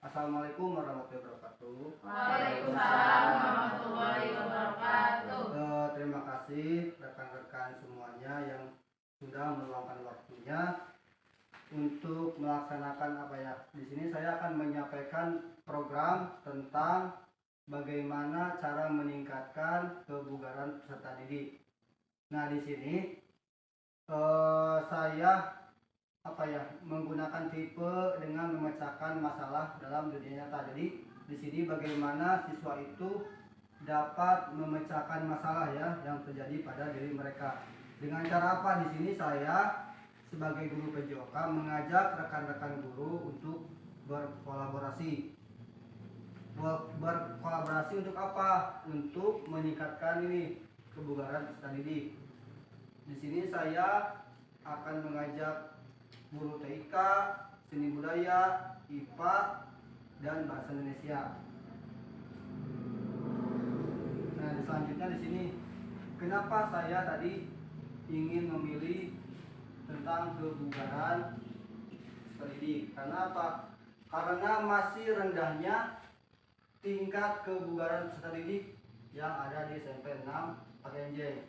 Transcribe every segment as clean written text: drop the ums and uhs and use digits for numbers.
Assalamualaikum warahmatullahi wabarakatuh. Waalaikumsalam warahmatullahi wabarakatuh. Terima kasih rekan-rekan semuanya yang sudah meluangkan waktunya untuk melaksanakan di sini saya akan menyampaikan program tentang bagaimana cara meningkatkan kebugaran peserta didik. Nah, di sini saya menggunakan tipe dengan memecahkan masalah dalam dunia nyata. Jadi di sini bagaimana siswa itu dapat memecahkan masalah yang terjadi pada diri mereka. Dengan cara apa? Di sini saya sebagai guru PJOK mengajak rekan-rekan guru untuk berkolaborasi. Berkolaborasi untuk apa? Untuk meningkatkan kebugaran peserta didik. Di sini saya akan mengajak guru TIK, seni budaya, IPA, dan bahasa Indonesia. Nah, selanjutnya di sini, kenapa saya tadi ingin memilih tentang kebugaran peserta didik? Karena apa? Karena masih rendahnya tingkat kebugaran peserta didik yang ada di SMP 6 Pakenjeng.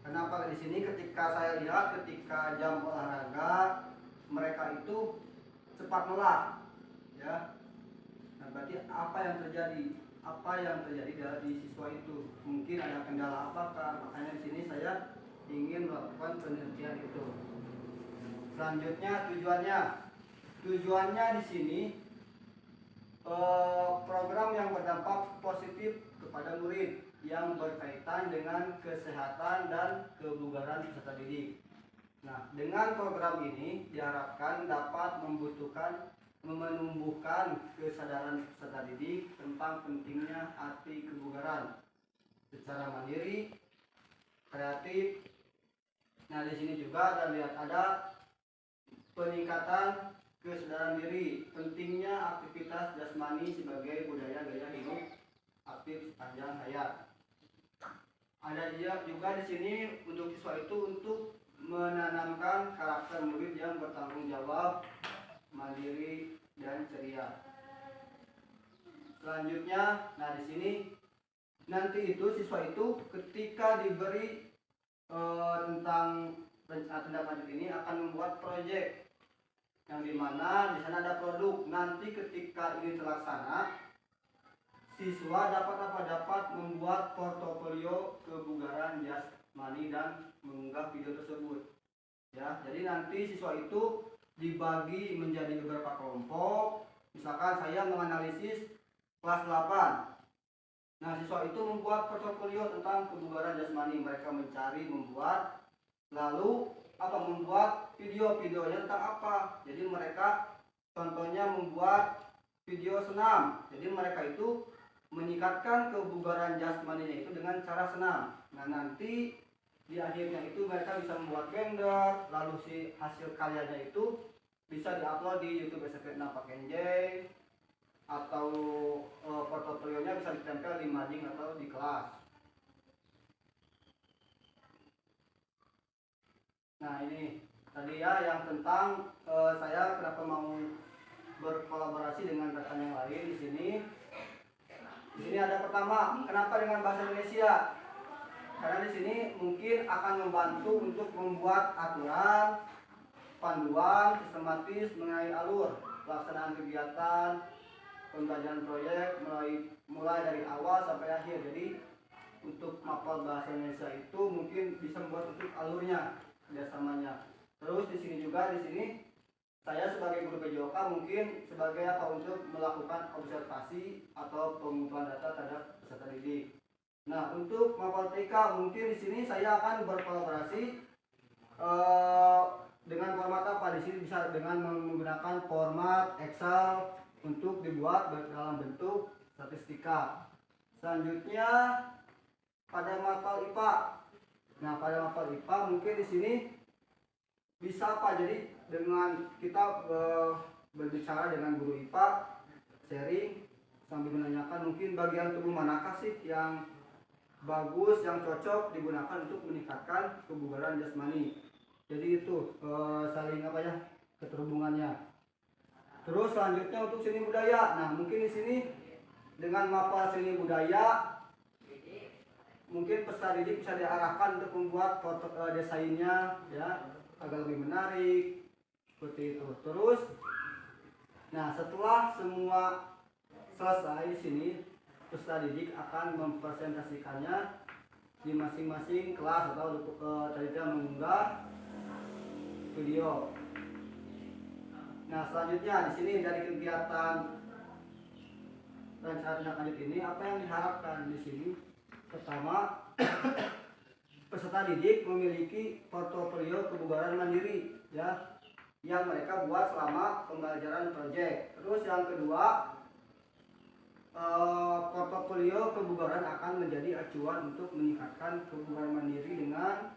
Kenapa di sini ketika saya lihat ketika jam olahraga mereka itu cepat lelah, ya. Nah, berarti apa yang terjadi? Apa yang terjadi dari siswa itu? Mungkin ada kendala apakah? Makanya di sini saya ingin melakukan penelitian itu. Selanjutnya tujuannya di sini program yang berdampak positif kepada murid yang berkaitan dengan kesehatan dan kebugaran peserta didik. Nah, dengan program ini diharapkan dapat menumbuhkan kesadaran peserta didik tentang pentingnya arti kebugaran secara mandiri, kreatif. Nah, di sini juga ada peningkatan kesadaran diri, pentingnya aktivitas jasmani sebagai budaya gaya hidup aktif sepanjang hayat. Ada juga di sini untuk siswa itu untuk menanamkan karakter murid yang bertanggung jawab, mandiri, dan ceria. Selanjutnya, nah di sini nanti itu siswa itu ketika diberi tentang tindak lanjut ini akan membuat proyek yang dimana di sana ada produk. Nanti ketika ini terlaksana, siswa dapat membuat portofolio kebugaran jasmani dan mengunggah video tersebut. Ya, jadi nanti siswa itu dibagi menjadi beberapa kelompok. Misalkan saya menganalisis kelas 8. Nah, siswa itu membuat portofolio tentang kebugaran jasmani. Mereka mencari, membuat, lalu membuat video-videonya tentang apa. Jadi mereka contohnya membuat video senam. Jadi mereka itu meningkatkan kebugaran jasmaninya itu dengan cara senam. Nah, nanti di akhirnya itu mereka bisa membuat render, lalu si hasil karyanya itu bisa diupload di YouTube SMP 6 Pakenjeng, atau portofolionya bisa ditempel di mading atau di kelas. Nah, ini tadi yang tentang saya kenapa mau berkolaborasi dengan rekan yang lain di sini. Di sini ada pertama, kenapa dengan bahasa Indonesia? Karena di sini mungkin akan membantu untuk membuat aturan, panduan sistematis mengenai alur pelaksanaan kegiatan, pembelajaran proyek mulai dari awal sampai akhir. Jadi untuk mapel bahasa Indonesia itu mungkin bisa membuat untuk alurnya, kerjasamanya. Terus di sini saya sebagai guru PJOK mungkin sebagai untuk melakukan observasi atau pengumpulan data terhadap peserta didik. Nah, untuk mapel TK mungkin di sini saya akan berkolaborasi dengan format apa? Di sini bisa dengan menggunakan format Excel untuk dibuat dalam bentuk statistika. Selanjutnya pada mapel IPA. Nah, pada mapel IPA mungkin di sini bisa jadi dengan kita berbicara dengan guru IPA, sharing sambil menanyakan mungkin bagian tubuh manakah sih yang bagus, yang cocok digunakan untuk meningkatkan kebugaran jasmani. Jadi itu saling keterhubungannya. Terus selanjutnya untuk seni budaya. Nah, mungkin di sini dengan mapel seni budaya, mungkin peserta didik bisa diarahkan untuk membuat foto desainnya ya agar lebih menarik seperti itu. Terus, nah setelah semua selesai di sini, peserta didik akan mempresentasikannya di masing-masing kelas atau tadi mengunggah video. Nah, selanjutnya di sini dari kegiatan rencana lanjut ini apa yang diharapkan di sini? Pertama, peserta didik memiliki portofolio kebugaran mandiri ya yang mereka buat selama pembelajaran proyek. Terus yang kedua, portofolio kebugaran akan menjadi acuan untuk meningkatkan kebugaran mandiri dengan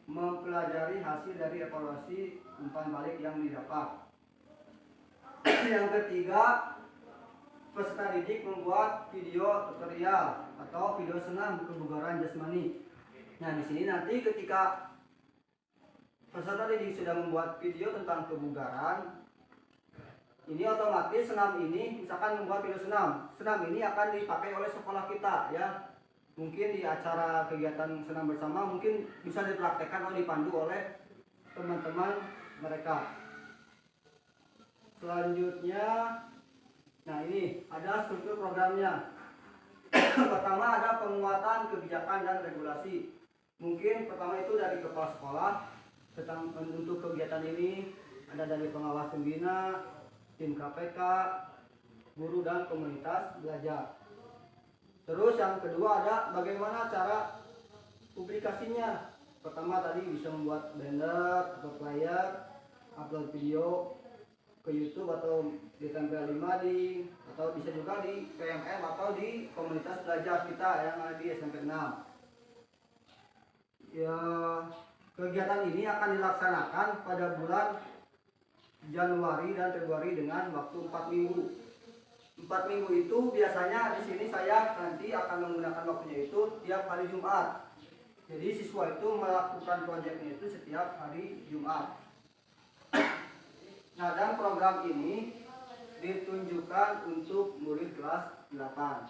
mempelajari hasil dari evaluasi umpan balik yang didapat. Yang ketiga, peserta didik membuat video tutorial atau video senam kebugaran jasmani. Nah, di sini nanti ketika peserta didik sudah membuat video tentang kebugaran, ini otomatis senam ini, misalkan membuat video senam, senam ini akan dipakai oleh sekolah kita ya. Mungkin di acara kegiatan senam bersama mungkin bisa dipraktekkan atau dipandu oleh teman-teman mereka. Selanjutnya, nah ini ada struktur programnya. Pertama ada penguatan kebijakan dan regulasi. Mungkin pertama itu dari kepala sekolah tentang untuk kegiatan ini, ada dari pengawas pembina, tim KPK, guru dan komunitas belajar. Terus yang kedua ada bagaimana cara publikasinya. Pertama tadi bisa membuat banner atau flyer, upload video ke YouTube atau ditempel di mading, atau bisa juga di PMM atau di komunitas belajar kita yang ada di SMP 6. Ya, kegiatan ini akan dilaksanakan pada bulan Januari dan Februari dengan waktu 4 minggu. 4 minggu itu biasanya di sini saya nanti akan menggunakan waktunya itu tiap hari Jumat. Jadi siswa itu melakukan proyeknya itu setiap hari Jumat. Nah, dan program ini ditunjukkan untuk murid kelas 8.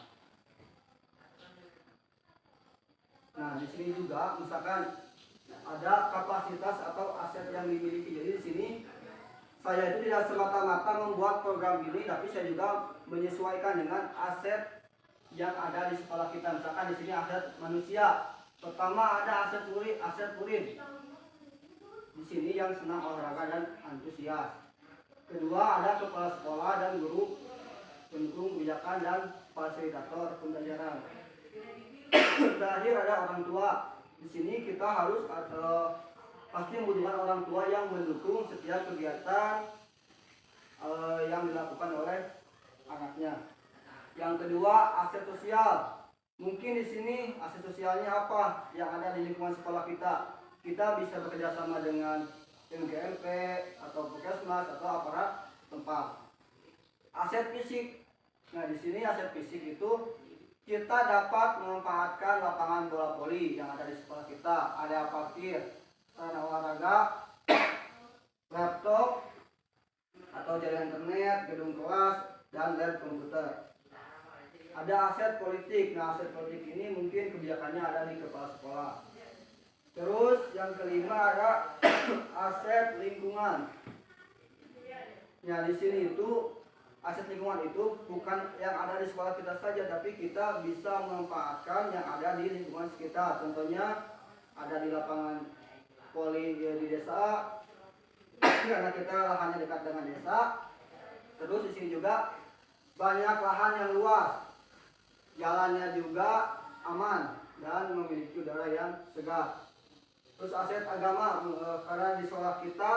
Nah, di sini juga misalkan ada kapasitas atau aset yang dimiliki. Jadi di sini saya itu tidak semata-mata membuat program ini, tapi saya juga menyesuaikan dengan aset yang ada di sekolah kita. Misalkan di sini aset manusia. Pertama ada aset murid. Di sini yang senang olahraga dan antusias. Kedua ada kepala sekolah dan guru pendukung kebijakan dan fasilitator pembelajaran. Terakhir ada orang tua. Di sini kita harus pasti membutuhkan orang tua yang mendukung setiap kegiatan yang dilakukan oleh anaknya. Yang kedua aset sosial. Mungkin di sini aset sosialnya apa yang ada di lingkungan sekolah kita. Kita bisa bekerja sama dengan MGMP atau Puskesmas atau aparat tempat. Aset fisik. Nah, di sini aset fisik itu kita dapat memanfaatkan lapangan bola voli yang ada di sekolah kita. Ada parkir, sarana olahraga, laptop atau jaringan internet, gedung kelas, dan lab komputer. Ada aset politik. Nah, aset politik ini mungkin kebijakannya ada di kepala sekolah. Terus yang kelima ada aset lingkungan. Ya, di sini itu aset lingkungan itu bukan yang ada di sekolah kita saja, tapi kita bisa memanfaatkan yang ada di lingkungan sekitar. Contohnya ada di lapangan voli di desa, karena kita lahannya dekat dengan desa. Terus di sini juga banyak lahan yang luas, jalannya juga aman dan memiliki udara yang segar. Terus aset agama, karena di sekolah kita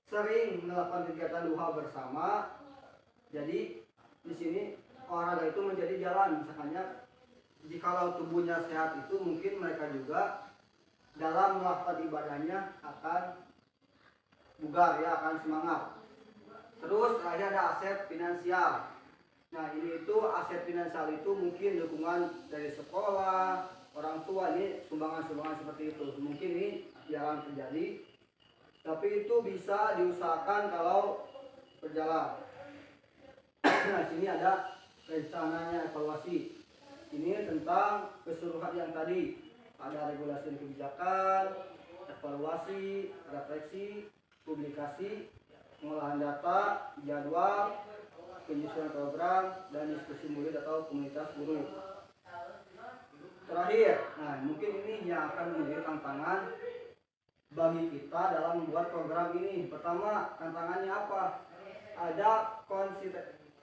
sering melakukan kegiatan duha bersama, jadi di sini olahraga itu menjadi jalan. Misalnya jikalau tubuhnya sehat itu mungkin mereka juga dalam melakukan ibadahnya akan bugar ya, akan semangat. Terus terakhir ada aset finansial. Nah, ini itu aset finansial itu mungkin dukungan dari sekolah, orang tua, ini sumbangan-sumbangan seperti itu. Mungkin ini jarang terjadi, tapi itu bisa diusahakan kalau berjalan. Nah, sini ada rencananya evaluasi. Ini tentang keseluruhan yang tadi. Ada regulasi dan kebijakan, evaluasi, refleksi, publikasi, pengolahan data, jadwal, penyusunan program, dan diskusi murid atau komunitas guru. Terakhir, nah mungkin ini yang akan menjadi tantangan bagi kita dalam membuat program ini. Pertama, tantangannya apa? Ada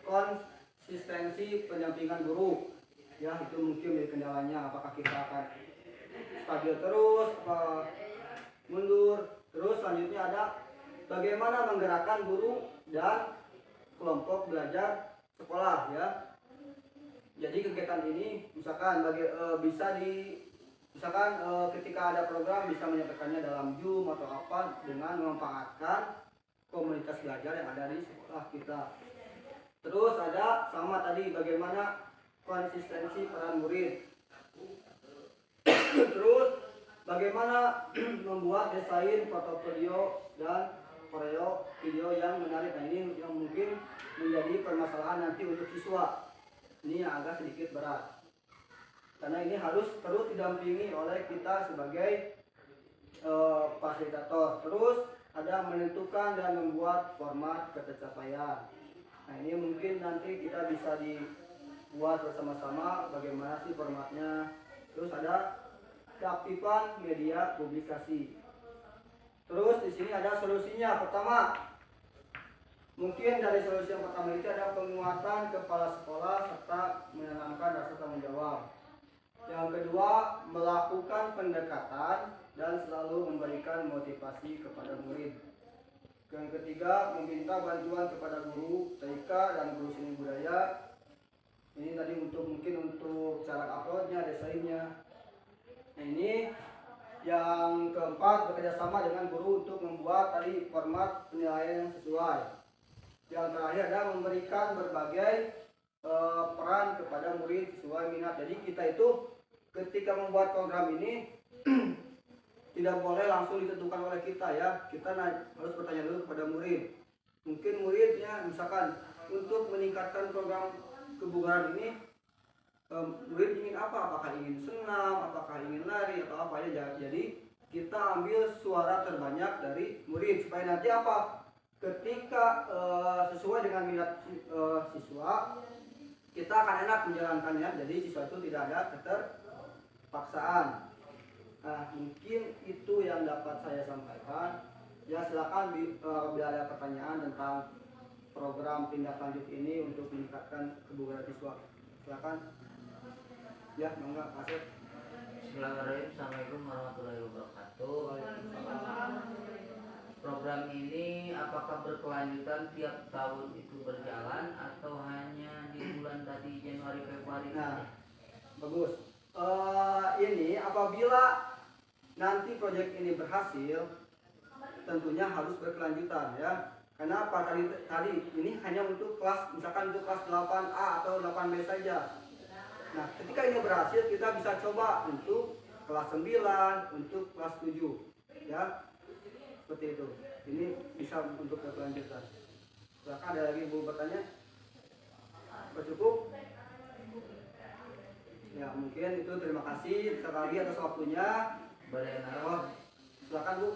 konsistensi pendampingan guru. Ya, itu mungkin menjadi kendalanya. Apakah kita akan stabil terus, apa mundur? Terus selanjutnya ada bagaimana menggerakkan guru dan kelompok belajar sekolah, ya. Jadi kegiatan ini misalkan ketika ada program bisa menyampaikannya dalam Zoom atau apa dengan memanfaatkan komunitas belajar yang ada di sekolah kita. Terus ada sama tadi bagaimana konsistensi peran murid. Terus bagaimana membuat desain portofolio dan koreo video yang menarik. Nah, ini yang mungkin menjadi permasalahan nanti untuk siswa. Ini yang agak sedikit berat. Karena ini harus terus didampingi oleh kita sebagai fasilitator. Terus ada menentukan dan membuat format pencapaian. Nah, ini mungkin nanti kita bisa dibuat bersama-sama bagaimana sih formatnya. Terus ada keaktifan media publikasi. Terus di sini ada solusinya. Pertama, mungkin dari solusi yang pertama itu ada penguatan kepala sekolah serta menanamkan rasa tanggung jawab. Yang kedua, melakukan pendekatan dan selalu memberikan motivasi kepada murid. Yang ketiga, meminta bantuan kepada guru TK dan guru seni budaya. Ini tadi mungkin untuk cara uploadnya, desainnya. Nah, ini yang keempat, bekerjasama dengan guru untuk membuat tadi format penilaian yang sesuai. Yang terakhir adalah memberikan berbagai peran kepada murid sesuai minat. Jadi kita itu ketika membuat program ini tidak boleh langsung ditentukan oleh kita, ya. Kita harus bertanya dulu kepada murid. Mungkin muridnya misalkan untuk meningkatkan program kebugaran ini, murid ingin apa? Apakah ingin senam, apakah ingin lari, atau apa ya. Jadi kita ambil suara terbanyak dari murid supaya nanti apa? Ketika sesuai dengan minat siswa, kita akan enak menjalankannya. Jadi siswa itu tidak ada keterpaksaan. Nah, mungkin itu yang dapat saya sampaikan. Ya, silakan bila ada pertanyaan tentang program tindak lanjut ini untuk meningkatkan kebugaran siswa. Silakan. Ya, monggo, Asep. Bismillahirrahmanirrahim. Assalamualaikum warahmatullahi wabarakatuh. Program ini apakah berkelanjutan tiap tahun itu berjalan atau hanya di bulan tadi Januari Februari? Nah, bagus. Ini apabila nanti proyek ini berhasil, tentunya harus berkelanjutan, ya. Karena apa tadi ini hanya untuk kelas, misalkan untuk kelas 8A atau 8B saja. Nah, ketika ini berhasil, kita bisa coba untuk kelas 9, untuk kelas 7, ya. Seperti itu. Ini bisa untuk berkelanjutan. Silakan, ada lagi Bu bertanya? Apa cukup? Ya, mungkin itu. Terima kasih sekali lagi atas waktunya. Oh, silakan Bu.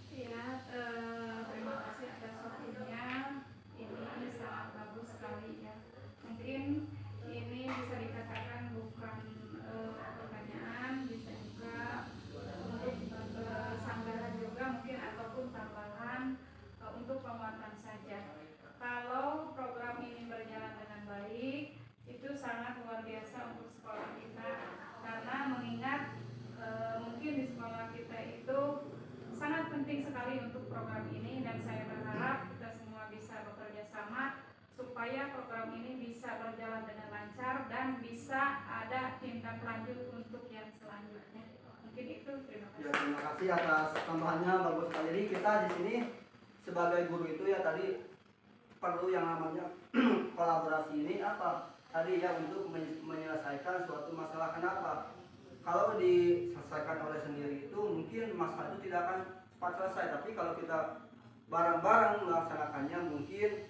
Iya, terima kasih atas waktunya. Ini sangat bagus sekali, ya. Mungkin ini bisa dikatakan bukan pertanyaan, bisa juga untuk sanggahan juga mungkin, ataupun tambahan untuk penguatan saja. Kalau program ini berjalan dengan baik, itu sangat luar biasa untuk sekolah kita, karena mengingat mungkin di sekolah kita itu sangat penting sekali untuk program ini, dan saya berharap kita semua bisa bekerja sama supaya program ini bisa berjalan dengan lancar dan bisa ada tindak lanjut untuk yang selanjutnya. Mungkin itu, terima kasih. Ya, terima kasih atas tambahannya, bagus sekali. Jadi kita di sini sebagai guru itu ya tadi perlu yang namanya kolaborasi ini apa? Tadi ya untuk menyelesaikan suatu masalah. Kenapa? Kalau diselesaikan oleh sendiri itu mungkin masalah itu tidak akan cepat selesai. Tapi kalau kita bareng-bareng melaksanakannya, mungkin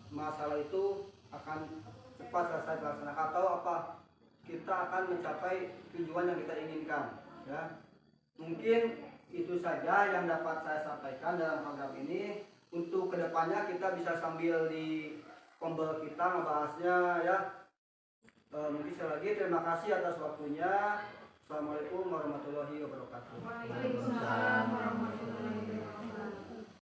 masalah itu akan cepat selesai dilaksanakan atau apa kita akan mencapai tujuan yang kita inginkan ya. Mungkin itu saja yang dapat saya sampaikan dalam program ini. Untuk kedepannya kita bisa sambil di kombel kita ngebahasnya ya. Mungkin sekali lagi terima kasih atas waktunya. Assalamualaikum warahmatullahi wabarakatuh. Waalaikumsalam warahmatullahi wabarakatuh.